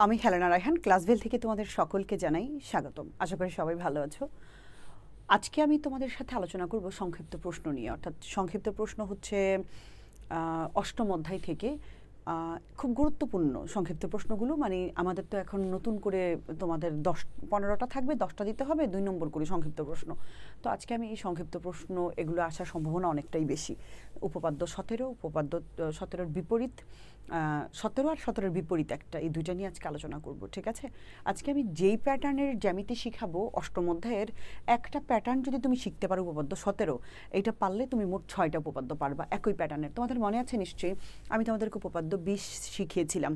আমি হেলেনা রায়হান ক্লাসভেল থেকে তোমাদের সকলকে জানাই স্বাগতম। আশা করি সবাই ভালো আছো। আজকে আমি তোমাদের সাথে আলোচনা করব সংক্ষিপ্ত প্রশ্ন নিয়ে। অর্থাৎ সংক্ষিপ্ত প্রশ্ন হচ্ছে অষ্টম অধ্যায় থেকে খুব গুরুত্বপূর্ণ সংক্ষিপ্ত প্রশ্নগুলো। মানে আমাদের তো এখন নতুন করে তোমাদের 15টা থাকবে, 10টা দিতে হবে, 2 নম্বর করে সংক্ষিপ্ত প্রশ্ন। তো আজকে আমি এই সংক্ষিপ্ত প্রশ্ন এগুলো আসার সম্ভাবনা অনেকটাই বেশি। উপপাদ্য 17, উপপাদ্য 17-র বিপরীত, 17 আর 17-এর বিপরীত একটা, এই দুইটা নিয়ে আজকে আলোচনা করব। ঠিক আছে? আজকে আমি যেই প্যাটার্নের জ্যামিতি শিখাবো অষ্টম অধ্যায়ের, একটা প্যাটার্ন যদি তুমি শিখতে পারো উপপাদ্য 17, এইটা পারলে তুমি মোট 6টা উপপাদ্য পারবা একই প্যাটার্নের। তোমাদের মনে আছে নিশ্চয়ই আমি তোমাদেরকে উপপাদ্য 20 শিখিয়েছিলাম।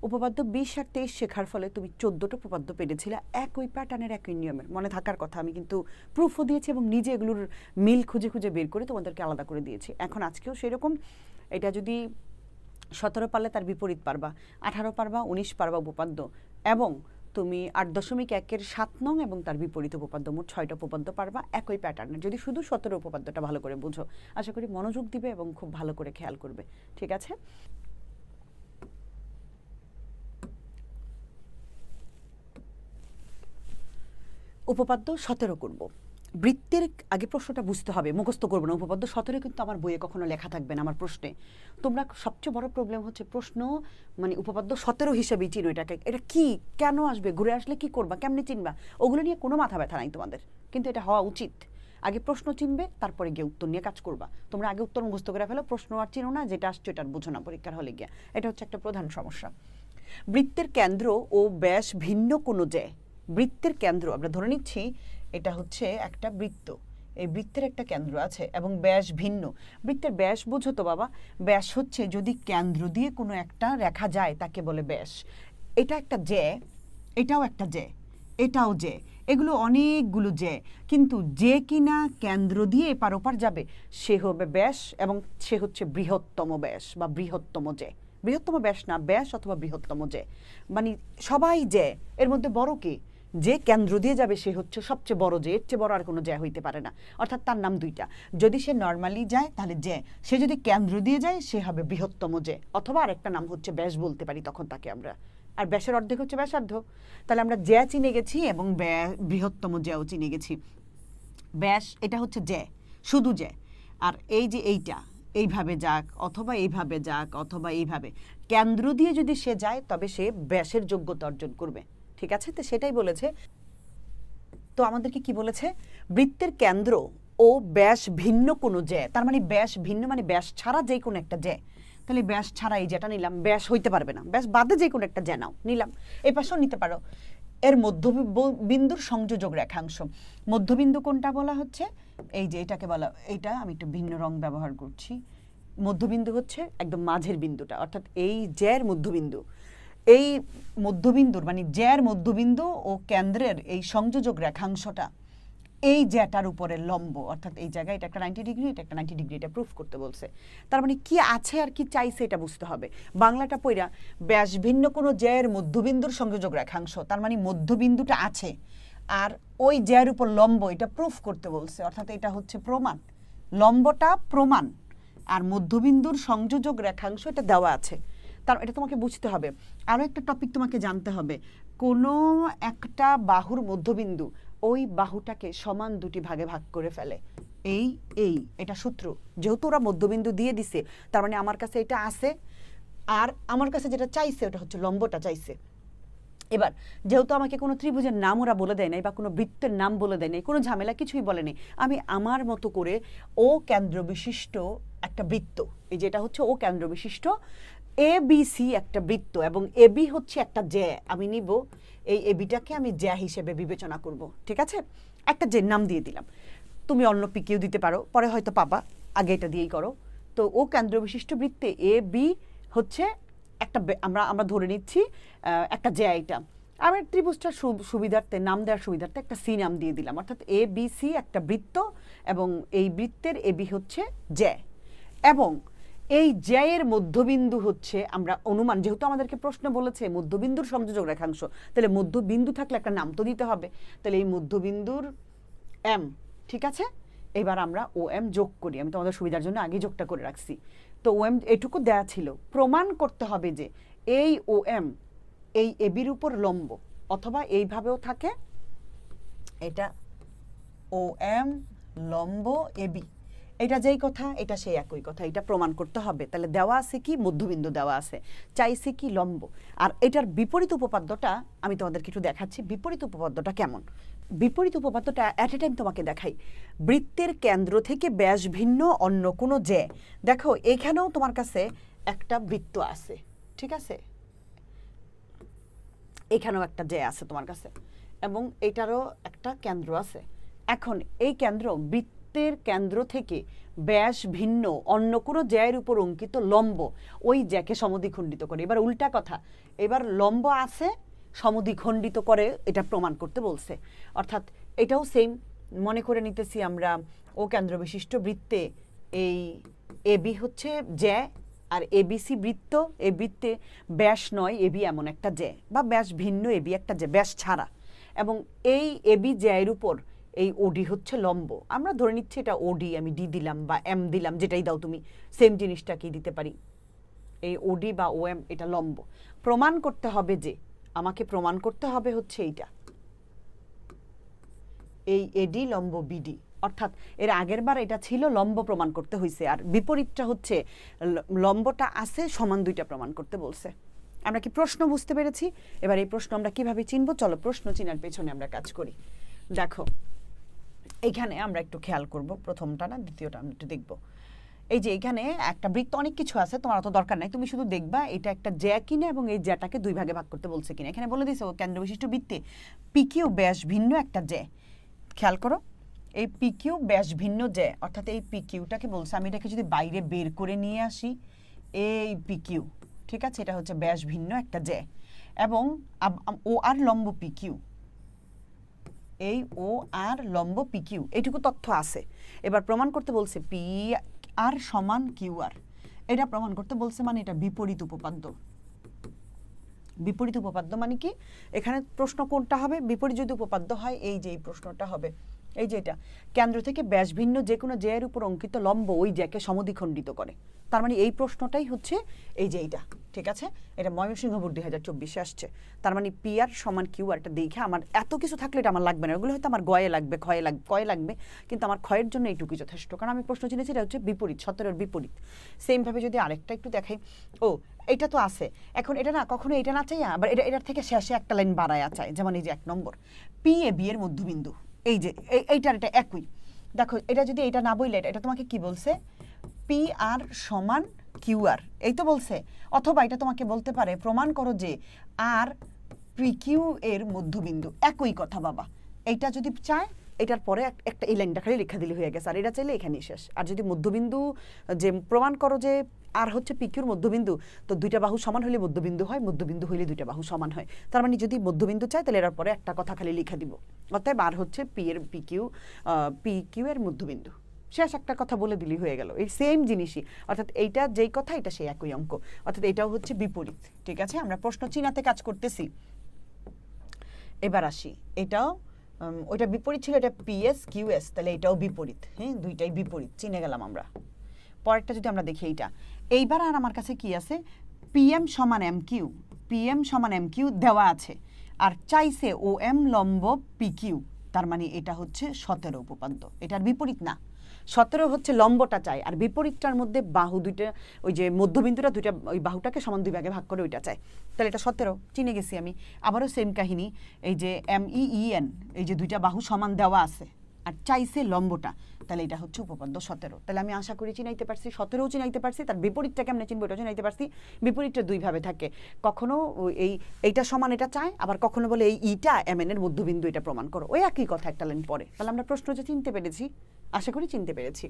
উপপাদ্য 20 আর 23 শেখার ফলে তুমি 14টা উপপাদ্য পেরেছিলে একই প্যাটার্নের, একই নিয়মের। মনে থাকার কথা, আমি কিন্তু প্রুফও দিয়েছি এবং নিজে এগুলোর মিল খুঁজে খুঁজে বের করে তোমাদেরকে আলাদা করে দিয়েছি। এখন আজকেও সেরকম, এটা যদি 17 পারলে তার বিপরীত পারবা, 18 পারবা, 19 পারবা উপপাদ্য, এবং তুমি 8.1-এর 7 নং এবং তার বিপরীত উপপাদ্য, মোট 6টা উপপাদ্য পারবা একই প্যাটার্নের, যদি শুধু 17 উপপাদ্যটা ভালো করে বুঝো। আশা করি মনোযোগ দিবে এবং খুব ভালো করে খেয়াল করবে। ঠিক আছে? উপপাদ্য 17 করব। বৃত্তের আগে প্রশ্নটা বুঝতে হবে, মুখস্থ করবো না। উপপাদ্য 17 কিন্তু আমার বইয়ে কখনো লেখা থাকবে না আমার প্রশ্নে। তোমরা সবচেয়ে বড় প্রবলেম হচ্ছে প্রশ্ন মানে উপপাদ্য 17 হিসেবেই চিনো এটাকে। এটা কি, কেন আসবে, ঘুরে আসলে কি করবা, কেমনে চিনবা, ওগুলো নিয়ে কোনো মাথা ব্যথা নাই তোমাদের। কিন্তু এটা হওয়া উচিত। আগে প্রশ্ন চিনবে, তারপরে গিয়ে উত্তর নিয়ে কাজ করবা। তোমরা আগে উত্তর মুখস্থ করে ফেলো, প্রশ্ন আর চিনো না, যেটা আসছে এটা আর বুঝো না পরীক্ষার হলে গিয়া। এটা হচ্ছে একটা প্রধান সমস্যা। বৃত্তের কেন্দ্র ও ব্যাস ভিন্ন কোনো যে, বৃত্তের কেন্দ্র আমরা ধরে নিচ্ছি এটা হচ্ছে একটা বৃত্ত, এই বৃত্তের একটা কেন্দ্র আছে এবং ব্যাস ভিন্ন। বৃত্তের ব্যাস বুঝো তো বাবা, ব্যাস হচ্ছে যদি কেন্দ্র দিয়ে কোনো একটা রেখা যায় তাকে বলে ব্যাস। এটা একটা যে, এটাও একটা যে, এটাও যে, এগুলো অনেকগুলো যে, কিন্তু যে কিনা কেন্দ্র দিয়ে এপার ওপার যাবে সে হবে ব্যাস, এবং সে হচ্ছে বৃহত্তম ব্যাস বা বৃহত্তম যে। বৃহত্তম ব্যাস না, ব্যাস অথবা বৃহত্তম যে, মানে সবাই যে, এর মধ্যে বড় কে, যে কেন্দ্র দিয়ে যাবে সে হচ্ছে সবচেয়ে বড় যে, এর চেয়ে বড় আর কোনো যে হইতে পারে না। অর্থাৎ তার নাম দুইটা, যদি সে নর্মালি যায় তাহলে যে, সে যদি কেন্দ্র দিয়ে যায় সে হবে বৃহত্তম যে, অথবা আরেকটা নাম হচ্ছে ব্যাস বলতে পারি তখন তাকে আমরা। আর ব্যাসের অর্ধেক হচ্ছে ব্যাসার্ধ। তাহলে আমরা যে চিনে গেছি এবং বৃহত্তম যেও চিনে গেছি। ব্যাস এটা হচ্ছে যে, শুধু যে। আর এই যে এইটা এইভাবে যাক অথবা এইভাবে যাক অথবা এইভাবে, কেন্দ্র দিয়ে যদি সে যায় তবে সে ব্যাসের যোগ্যতা অর্জন করবে। ঠিক আছে? তো সেটাই বলেছে। তো আমাদেরকে কি বলেছে, বৃত্তের কেন্দ্র ও ব্যাস ভিন্ন কোনো যে, তার মানে ব্যাস ভিন্ন মানে ব্যাস ছাড়া যে কোনো একটা যে। তাহলে ব্যাস ছাড়া এই যেটা নিলাম, ব্যাস হইতে পারবে না, ব্যাস বাদে যে কোনো একটা যে নাও, নিলাম। এই পাশেও নিতে পারো। এর মধ্যবিন্দুর সংযোজক রেখাংশ, মধ্যবিন্দু কোনটা বলা হচ্ছে, এই যে এটাকে বলা, এইটা আমি একটু ভিন্ন রং ব্যবহার করছি। মধ্যবিন্দু হচ্ছে একদম মাঝের বিন্দুটা, অর্থাৎ এই জ্যার মধ্যবিন্দু। এই মধ্যবিন্দুর মানে জ্যার মধ্যবিন্দু ও কেন্দ্রের এই সংযোজক রেখাংশটা এই জ্যাটার উপরে লম্ব, অর্থাৎ এই জায়গায় এটা একটা 90 ডিগ্রি, এটা একটা 90 ডিগ্রি, এটা প্রুফ করতে বলছে। তার মানে কি আছে আর কি চাইছে এটা বুঝতে হবে। বাংলাটা পইরা, ব্যাস ভিন্ন কোনো জ্যার মধ্যবিন্দুর সংযোজক রেখাংশ, তার মানে মধ্যবিন্দুটা আছে আর ওই জ্যার উপর লম্ব, এটা প্রুফ করতে বলছে, অর্থাৎ এটা হচ্ছে প্রমাণ। লম্বটা প্রমাণ আর মধ্যবিন্দুর সংযোজক রেখাংশ এটা দেওয়া আছে। তার এটা তোমাকে বুঝতে হবে। আরও একটা টপিক তোমাকে জানতে হবে, কোনো একটা বাহুর মধ্যবিন্দু ওই বাহুটাকে সমান দুটি ভাগে ভাগ করে ফেলে। এই এই এটা সূত্র, যেহেতু ওরা মধ্যবিন্দু দিয়ে দিছে তার মানে আমার কাছে এটা আছে, আর আমার কাছে যেটা চাইছে ওটা হচ্ছে লম্বটা চাইছে। এবার যেহেতু আমাকে কোনো ত্রিভুজের নাম ওরা বলে দেয় নাই বা কোনো বৃত্তের নাম বলে দেয় নাই, কোনো ঝামেলা কিছুই বলে নেই, আমি আমার মতো করে ও কেন্দ্র বিশিষ্ট একটা বৃত্ত, এই যেটা হচ্ছে ও কেন্দ্র বিশিষ্ট এবিসি একটা বৃত্ত এবং এবি হচ্ছে একটা জ্যা, আমি নিব এই এবিটাকে আমি জ্যা হিসেবে বিবেচনা করব। ঠিক আছে? একটা যে নাম দিয়ে দিলাম, তুমি অন্য পিকেও দিতে পারো, পরে হয়তো পাবা, আগে এটা দিয়েই করো। তো ও কেন্দ্র বিশিষ্ট বৃত্তে এ বি হচ্ছে একটা, আমরা ধরে নিচ্ছি একটা জ্যা। এটা আমি ত্রিভুজটার সুবিধার্থে, নাম দেওয়ার সুবিধার্থে একটা সি নাম দিয়ে দিলাম, অর্থাৎ এ বি সি একটা বৃত্ত এবং এই বৃত্তের এবি হচ্ছে জ্যা। এবং এই জ্যায়ের মধ্যবিন্দু হচ্ছে, আমরা অনুমান, যেহেতু আমাদেরকে প্রশ্ন বলেছে মধ্যবিন্দুর সংযোজক রেখাংশ, তাহলে মধ্যবিন্দু থাকলে একটা নাম তো দিতে হবে। তাহলে এই মধ্যবিন্দুর এম, ঠিক আছে? এবার আমরা ও এম যোগ করি, আমি তোমাদের সুবিধার জন্য আগে যোগটা করে রাখছি। তো ও এম এটুকু দেয়া ছিল, প্রমাণ করতে হবে যে এই ও এম এই এবির উপর লম্ব, অথবা এইভাবেও থাকে, এটা ও এম লম্ব এবি, এটা যেই কথা এটা সেই একই কথা, এটা প্রমাণ করতে হবে। তাহলে দেওয়া আছে কি, মধ্যবিন্দু দেওয়া আছে, চাইছে কি লম্ব। আর এটার বিপরীত উপপাদ্যটা আমি তোমাদেরকে একটু দেখাচ্ছি। বিপরীত উপপাদ্যটা কেমন? বিপরীত উপপাদ্যটা অ্যাট এ টাইম তোমাকে দেখাই। বৃত্তের কেন্দ্র থেকে ব্যাস ভিন্ন অন্য কোনো জ্যা, দেখো এখানেও তোমার কাছে একটা বৃত্ত আছে, ঠিক আছে, এখানেও একটা জ্যা আছে তোমার কাছে, এবং এটারও একটা কেন্দ্র আছে। এখন এই কেন্দ্র, বৃত্তের কেন্দ্র থেকে ব্যাস ভিন্ন অন্য কোনো জ্যায়ের উপর অঙ্কিত লম্ব ওই জ্যাকে সমদ্বিখণ্ডিত করে। এবার উল্টা কথা, এবার লম্ব আছে, সমদ্বিখণ্ডিত করে এটা প্রমাণ করতে বলছে। অর্থাৎ এটাও সেম, মনে করে নিতেছি আমরা ও কেন্দ্র বিশিষ্ট বৃত্তে এই এবি হচ্ছে জ্যা, আর এবিসি বৃত্ত, এই বৃত্তে ব্যাস নয় এবি এমন একটা জ্যা, বা ব্যাস ভিন্ন এবি একটা জ্যা, ব্যাস ছাড়া, এবং এই এবি জ্যায়ের উপর এই ওডি হচ্ছে লম্ব। আমরা ধরে নিচ্ছি এটা ওডি, আমি ডি দিলাম বা এম দিলাম, যেটাই দাও তুমি, সেম জিনিসটাকেই দিতে পারি। এই ওডি বা ও এম এটা লম্ব। প্রমাণ করতে হবে যে, আমাকে প্রমাণ করতে হবে হচ্ছে এইটা, এই এডি লম্ব বিডি। অর্থাৎ এর আগের বার এটা ছিল লম্ব প্রমাণ করতে হয়েছে, আর বিপরীতটা হচ্ছে লম্বটা আছে সমান দুইটা প্রমাণ করতে বলছে। আমরা কি প্রশ্ন বুঝতে পেরেছি? এবার এই প্রশ্ন আমরা কিভাবে চিনবো, চলো প্রশ্ন চিনার পেছনে আমরা কাজ করি। দেখো এইখানে আমরা একটু খেয়াল করব, প্রথমটা না দ্বিতীয়টা আমরা একটু দেখব। এই যে এখানে একটা বৃত্ত, অনেক কিছু আছে, তোমার অত দরকার নাই, তুমি শুধু দেখবা এটা একটা জ্যা কিনা এবং এই জ্যাটাকে দুই ভাগে ভাগ করতে বলছে কিনা। এখানে বলে দিয়েছে ও কেন্দ্র বিশিষ্ট বৃত্তে পিকিউ ব্যাস ভিন্ন একটা জ্যা। খেয়াল করো, এই পিকিউ ব্যাস ভিন্ন জ্যা, অর্থাৎ এই পিকিউটাকে বলছে, আমি এটাকে যদি বাইরে বের করে নিয়ে আসি, এই পিকিউ, ঠিক আছে, এটা হচ্ছে ব্যাস ভিন্ন একটা জ্যা, এবং ও আর লম্ব পিকিউ, এই ও আর লম্ব পিকিউ, এইটুকু তথ্য আছে। এবার প্রমাণ করতে বলছে পি আর সমান কিউ আর, এটা প্রমাণ করতে বলছে, মানে এটা বিপরীত উপপাদ্য। বিপরীত উপপাদ্য মানে কি, এখানে প্রশ্ন কোনটা হবে, বিপরীত যদি উপপাদ্য হয় এই যে এই প্রশ্নটা হবে, এই যে এটা কেন্দ্র থেকে ব্যাস ভিন্ন যে কোনো জ্যায়ের উপর অঙ্কিত লম্ব ওই জ্যাকে সমদ্বিখণ্ডিত করে। তার মানে এই প্রশ্নটাই হচ্ছে এই যে এইটা, ঠিক আছে, এটা ময়মনসিংহ বোর্ড 2024 আসছে। তার মানে পি আর সমান কিউ আর, এটা দেখে আমার এত কিছু থাকলে এটা আমার লাগবে না, ওগুলো হয়তো আমার গয়ে লাগবে, কয়ে লাগবে, কিন্তু আমার ক্ষয়ের জন্য এইটুকুই যথেষ্ট, কারণ আমি প্রশ্ন চিনেছি এটা হচ্ছে বিপরীত, 17 বিপরীত। সেমভাবে যদি আরেকটা একটু দেখাই, ও এটা তো আছে, এখন এটা না কখনো এটা না চাই, আবার এটার থেকে শেষে একটা লাইন বাড়ায়া চাই, যেমন এই যে 1 নম্বর পি এ বি এর মধ্যবিন্দু, এই যে এইটার এটা একই। দেখো এটা যদি এটা না বললে, এটা তোমাকে কি বলছে, পি আর সমান কিউ আর, এই তো বলছে। অথবা এটা তোমাকে বলতে পারে প্রমাণ করো যে আর পি কিউ এর মধ্যবিন্দু, একই কথা বাবা। এইটা যদি চায়, এটার পরে একটা এই লাইনটা খালি লেখা দিলে হয়ে গেছে, আর এটা চাইলে এখানেই শেষ। আর যদি মধ্যবিন্দু, যে প্রমাণ করো যে আর হচ্ছে পিকিউর মধ্যবিন্দু, তো দুইটা বাহু সমান হলে মধ্যবিন্দু হয়, মধ্যবিন্দু হইলে দুইটা বাহু সমান হয়। তার মানে যদি মধ্যবিন্দু চাই, তাহলে এর পরে একটা কথা খালি লিখে দিব, অতএব আর হচ্ছে পিকিউ এর মধ্যবিন্দু, শেষ একটা কথা বলে দিলি হয়ে গেল, এই সেম জিনিসই। অর্থাৎ এইটা যেই কথা, এটা সেই একই অঙ্ক, অর্থাৎ এটাও হচ্ছে বিপরীত, ঠিক আছে। আমরা প্রশ্ন চিনাতে কাজ করতেছি। এবার আসি, এটাও ওইটা বিপরীত ছিল, এটা পিএস কিউএস, তাহলে এটাও বিপরীত, হ্যাঁ, দুইটাই বিপরীত চিনে গেলাম আমরা। পরেরটা যদি আমরা দেখি, এইবার আর আমার কাছে কি আছে, পিএম সমান এম কিউ, পিএম সমান এম কিউ দেওয়া আছে, আর চাইছে ও এম লম্ব পিকিউ, তার মানে এটা হচ্ছে 17 উপপাদ্য, এটার বিপরীত না। 17 হচ্ছে লম্বটা চাই, আর বিপরীতটার মধ্যে বাহু দুইটা, ওই যে মধ্যবিন্দুটা দুইটা, ওই বাহুটাকে সমান দুই ভাগে ভাগ করে ওইটা চাই, তাহলে এটা 17 চিনে গেছি আমি। আবারও সেম কাহিনী, এই যে এম ই এন, এই যে দুইটা বাহু সমান দেওয়া আছে, আর চাইছে লম্বটা, তাহলে এটা হচ্ছে উপপাদ্য 17। তাহলে আমি আশা করি চিনাইতে পারছি, 17ও চিনাইতে পারছি। তার বিপরীতটা কেমনে চিনবো এটা চিনাইতে পারছি। বিপরীতটা দুইভাবে থাকে, কখনো এইটা সমান এটা চায়, আবার কখনো বলে এই ইটা এম এন এর মধ্যবিন্দু, এটা প্রমাণ করো, ওই একই কথা একটা লাইন পরে। তাহলে আমরা প্রশ্ন যে চিনতে পেরেছি, আশা করি চিনতে পেরেছি।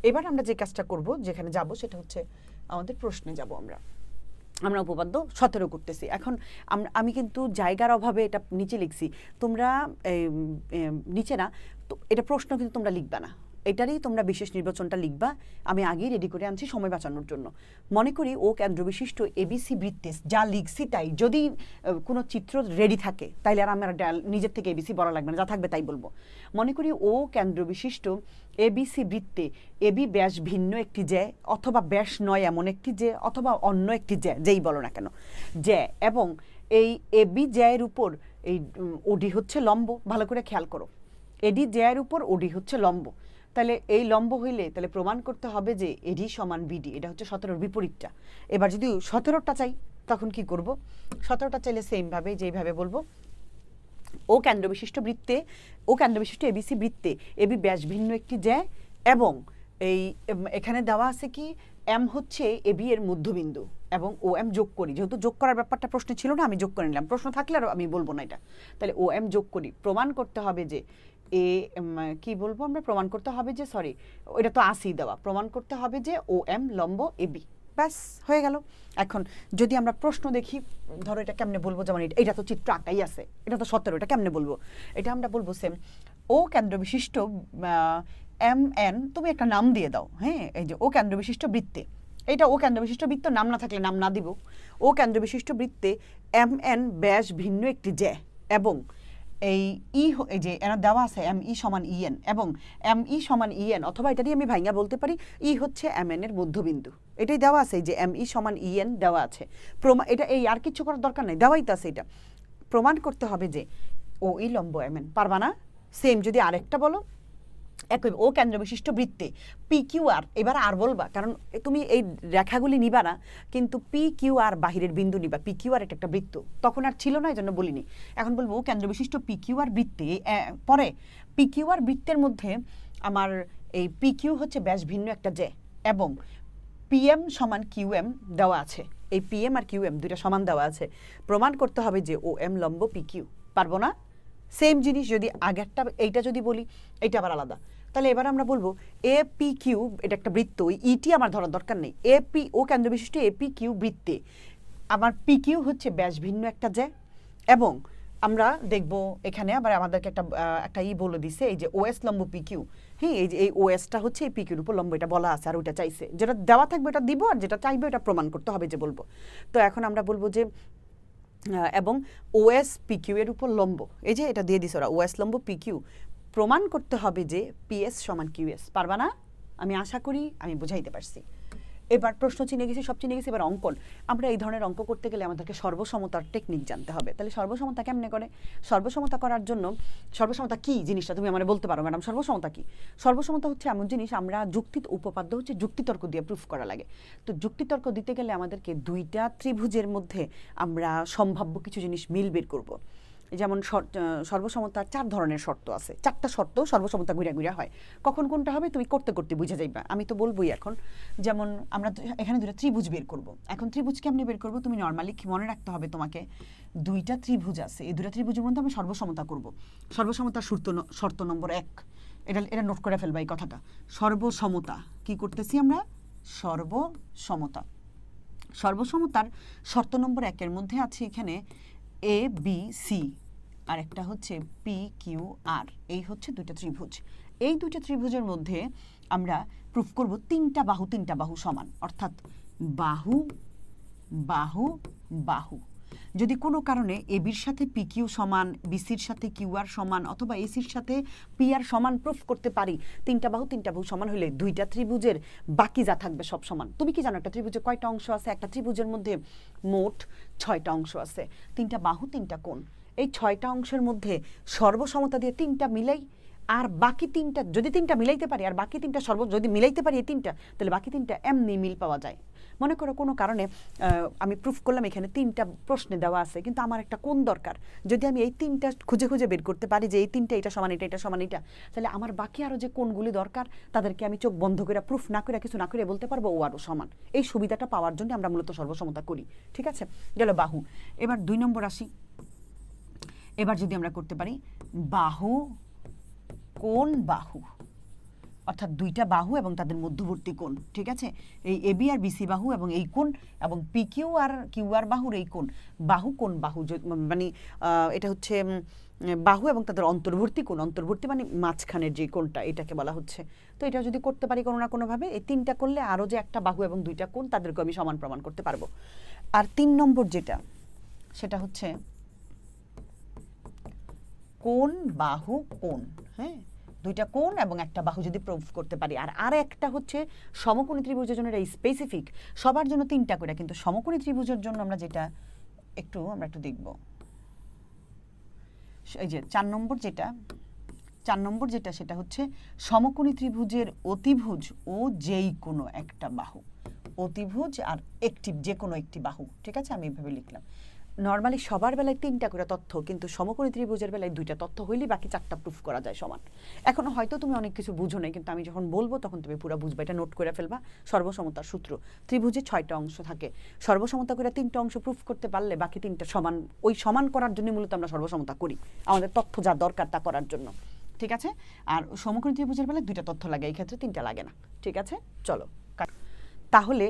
এবার আমরা যে কাজটা করব, যেখানে যাব, সেটা হচ্ছে আমাদের প্রশ্নে যাব। আমরা উপপাদ্য 17 করতেছি। এখন আমি কিন্তু জায়গার অভাবে এটা নিচে লিখছি, তোমরা নিচে না, তো এটা প্রশ্ন কিন্তু তোমরা লিখবা না, এটারই তোমরা বিশেষ নির্বাচনটা লিখবা। আমি আগেই রেডি করে আনছি সময় বাঁচানোর জন্য। মনে করি ও কেন্দ্র বিশিষ্ট এবিসি বৃত্তে যা লিখছি তাই, যদি কোনো চিত্র রেডি থাকে তাইলে আর আমার নিজের থেকে এবিসি বলা লাগবে না, যা থাকবে তাই বলবো। মনে করি ও কেন্দ্র বিশিষ্ট এবিসি বৃত্তে এবি ব্যাস ভিন্ন একটি জ্যা, অথবা ব্যাস নয় এমন একটি জ্যা, অথবা অন্য একটি জ্যা, যেই বলো না কেন জ্যা, এবং এই এবি জ্যায়ের উপর এই ওডি হচ্ছে লম্ব, ভালো করে খেয়াল করো, এডি জ্যায়ের উপর ওডি হচ্ছে লম্ব, তাহলে এই লম্ব হইলে তাহলে প্রমাণ করতে হবে যে এডি সমান বিডি, এটা হচ্ছে 17-র বিপরীতটা। এবার যদি 17টা চাই তখন কি করব? 17টা চাইলে সেমভাবে যেইভাবে বলবো, ও কেন্দ্রবিশিষ্ট বৃত্তে, ও কেন্দ্রবিশিষ্ট এবিসি বৃত্তে এবি ব্যাস ভিন্ন একটি জ্যা, এবং এই এখানে দেওয়া আছে কি এম হচ্ছে এবি এর মধ্যবিন্দু, এবং ও এম যোগ করি, যেহেতু যোগ করার ব্যাপারটা প্রশ্নে ছিল না আমি যোগ করে নিলাম, প্রশ্ন থাকলে আর আমি বলবো না এটা, তাহলে ও এম যোগ করি, প্রমাণ করতে হবে যে এ কি বলবো আমরা, প্রমাণ করতে হবে যে সরি এটা তো আসি দেওয়া, প্রমাণ করতে হবে যে ও এম লম্ব এবি, ব্যাস হয়ে গেল। এখন যদি আমরা প্রশ্ন দেখি, ধরো এটা কেমনে বলবো, যেমন এটা তো চিত্র আঁকাই আছে, এটা তো 17, এটা কেমনে বলবো, এটা আমরা বলবো সেম ও কেন্দ্র বিশিষ্ট এম এন, তুমি একটা নাম দিয়ে দাও, হ্যাঁ, এই যে ও কেন্দ্র বিশিষ্ট বৃত্তে, এইটা ও কেন্দ্র বিশিষ্ট বৃত্ত, নাম না থাকলে নাম না দিব, ও কেন্দ্র বিশিষ্ট বৃত্তে এম এন ব্যাস ভিন্ন একটি জ্যা, এবং এই এই যে এরা দেওয়া আছে এম ই সমান ইএন, এবং এম ই সমান ইএন, অথবা এটা দিয়ে আমি ভাইঙ্গা বলতে পারি ই হচ্ছে এম এন এর মধ্যবিন্দু, এটাই দেওয়া আছে যে এম ই সমান ইএন দেওয়া আছে, এটা এই আর কিছু করার দরকার নেই, দেওয়াই তো আছে, এটা প্রমাণ করতে হবে যে ও ই লম্ব এম এন, পারবা না? সেম যদি আরেকটা বলো, একই ও কেন্দ্র বিশিষ্ট বৃত্তে পি কিউ আর, এবার আর বলবা, কারণ তুমি এই রেখাগুলি নিবা না, কিন্তু পি কিউ আর বাহিরের বিন্দু নিবা, পি কিউ আর এটা একটা বৃত্ত, তখন আর ছিল না এই জন্য বলিনি, এখন বলবো ও কেন্দ্র বিশিষ্ট পি কিউ আর বৃত্তে, পরে পি কিউ আর বৃত্তের মধ্যে আমার এই পি কিউ হচ্ছে ব্যাস ভিন্ন একটা জ্যা, এবং পিএম সমান কিউ এম দেওয়া আছে, এই পিএম আর কিউ এম দুইটা সমান দেওয়া আছে, প্রমাণ করতে হবে যে ও এম লম্ব পি কিউ, পারবো না? সেম জিনিস যদি আগেরটা এইটা যদি বলি, এইটা আবার আলাদা, তাহলে এবার আমরা বলবো এ পি কিউ, এটা একটা বৃত্ত, ওই ইটি আমার ধরার দরকার নেই, এ পি ও কেন্দ্র বিশিষ্ট এ পি কিউ বৃত্তে আমার পি কিউ হচ্ছে ব্যাস ভিন্ন একটা জ্যা, এবং আমরা দেখব এখানে আবার আমাদেরকে একটা বলে দিছে, এই যে ওএস লম্ব পি কিউ, হ্যাঁ, এই যে এই ওএসটা হচ্ছে এই পি কিউর উপর লম্ব, এটা বলা আছে, আর ওইটা চাইছে, যেটা দেওয়া থাকবে এটা দিব, আর যেটা চাইবে এটা প্রমাণ করতে হবে যে বলবো। তো এখন আমরা বলবো যে এবং ওএস পিকিউ এর উপর লম্ব, এই যে এটা দিয়ে দিছে ওরা, ওএস লম্ব পিকিউ, প্রমাণ করতে হবে যে পিএস সমান কিউএস, পারবা না? আমি আশা করি আমি বুঝাইতে পারছি। এবার প্রশ্ন চিনে গেছি, সব চিনে গেছি, এবার অঙ্কন। আমরা এই ধরনের অঙ্ক করতে গেলে আমাদেরকে সর্বসমতার টেকনিক জানতে হবে। তাহলে সর্বসমতা কেমনে করে? সর্বসমতা করার জন্য, সর্বসমতা কি জিনিসটা তুমি আমাকে বলতে পারো ম্যাডাম, সর্বসমতা কি? সর্বসমতা হচ্ছে এমন জিনিস, আমরা উপপাদ্য হচ্ছে যুক্তিতর্ক দিয়ে প্রুফ করা লাগে। তো যুক্তিতর্ক দিতে গেলে আমাদেরকে দুইটা ত্রিভুজের মধ্যে আমরা সম্ভাব্য কিছু জিনিস মিল বের করব। যেমন সর্বসমতার 4 ধরনের শর্ত আছে, 4টা শর্ত সর্বসমতা ঘুরা ঘুরা হয়, কখন কোনটা হবে তুমি করতে করতে বুঝে যাইবা, আমি তো বলবোই এখন। যেমন আমরা এখানে দুটো ত্রিভুজ বের করব, এখন ত্রিভুজ কেমনে বের করব তুমি নর্মালি মনে রাখতে হবে তোমাকে, দুইটা ত্রিভুজ আছে, এই দুটো ত্রিভুজের মধ্যে আমরা সর্বসমতা করব। সর্বসমতার শর্ত নম্বর 1, এটা নোট করে ফেলবা এই কথাটা, সর্বসমতা কি করতেছি আমরা, সর্বসমতা। সর্বসমতার শর্ত নম্বর 1-এর মধ্যে আছে এখানে এ বি সি, আর একটা হচ্ছে পি কিউ আর, এই হচ্ছে দুইটা ত্রিভুজ। এই দুইটা ত্রিভুজের মধ্যে আমরা প্রুফ করব তিনটা বাহু সমান, অর্থাৎ বাহু বাহু বাহু। যদি কোনো কারণে এবির সাথে পি কিউ সমান, বিসির সাথে কিউ আর সমান, অথবা এসির সাথে পি আর সমান প্রুফ করতে পারি, তিনটা বাহু সমান হলে দুইটা ত্রিভুজের বাকি যা থাকবে সব সমান। তুমি কি জানো একটা ত্রিভুজে কয়টা অংশ আছে? একটা ত্রিভুজের মধ্যে মোট 6টা অংশ আছে, তিনটা বাহু 3টা কোণ। এই 6টা অংশের মধ্যে সর্বসমতা দিয়ে 3টা মিলাই, আর বাকি 3টা যদি 3টা মিলাইতে পারি, আর বাকি 3টা যদি মিলাইতে পারি এই 3টা, তাহলে বাকি 3টা এমনি মিল পাওয়া যায়। মনে করো কোনো কারণে আমি প্রুফ করলাম এখানে 3টা প্রশ্নে দেওয়া আছে, কিন্তু আমার একটা কোণ দরকার, যদি আমি এই 3টা খুঁজে খুঁজে বের করতে পারি যে এই 3টা এটা সমান এটা, এটা সমান এটা, তাহলে আমার বাকি আরও যে কোণগুলি দরকার তাদেরকে আমি চোখ বন্ধ করে প্রুফ না করে কিছু না করে বলতে পারবো ও আরও সমান। এই সুবিধাটা পাওয়ার জন্য আমরা মূলত সর্বসমতা করি। ঠিক আছে, গেল বাহু। এবার 2 নম্বর আসি। এবার যদি আমরা করতে পারি বাহু কোণ বাহু, অর্থাৎ দুইটা বাহু এবং তাদের মধ্যবর্তী কোণ। ঠিক আছে, এই এবি আর বিসি বাহু এবং এই কোণ, এবং P Q R Q R বাহুর এই কোণ, বাহু কোণ বাহু, মানে এটা হচ্ছে বাহু এবং তাদের অন্তর্বর্তী কোণ, অন্তর্বর্তী মানে মাঝখানের যে কোণটা, এটাকে বলা হচ্ছে। তো এটা যদি করতে পারি কোনো না কোনোভাবে, এই 3টা করলে আরও যে একটা বাহু এবং 2টা কোণ, তাদেরকে আমি সমান প্রমাণ করতে পারবো। আর 3 নম্বর যেটা, সেটা হচ্ছে কোণ বাহু কোণ। হ্যাঁ, 2টা কোণ এবং একটা বাহু যদি প্রুফ করতে পারি। আর একটা হচ্ছে সমকোণী ত্রিভুজের জন্য এটা স্পেসিফিক, সবার জন্য 3টা করে, কিন্তু সমকোণী ত্রিভুজের জন্য আমরা যেটা আমরা একটু দেখব এই যে 4 নম্বর যেটা সেটা হচ্ছে সমকোণী ত্রিভুজের অতিভুজ ও যেই কোনো একটা বাহু, অতিভুজ আর একটি যে কোনো একটি বাহু, ঠিক আছে, আমি এইভাবে লিখলাম। নর্মালি সবার বেলায় 3টা করে তথ্য, কিন্তু সমকোণী ত্রিভুজের বেলায় 2টা তথ্য হইলেই বাকি 4টা প্রুফ করা যায় সমান। এখনো হয়তো তুমি অনেক কিছু বুঝো নাই, কিন্তু আমি যখন বলবো তখন তুমি পুরো বুঝবা, এটা নোট করে ফেলবা। সর্বসমতার সূত্র, ত্রিভুজে 6টা অংশ থাকে, সর্বসমতা করে 3টা অংশ প্রুফ করতে পারলে বাকি 3টা সমান। ওই সমান করার জন্য মূলত আমরা সর্বসমতা করি, আমাদের তথ্য যা দরকার তা করার জন্য, ঠিক আছে। আর সমকোণী ত্রিভুজের বেলায় 2টা তথ্য লাগে, এই ক্ষেত্রে 3টা লাগে না, ঠিক আছে। চলো, তাহলে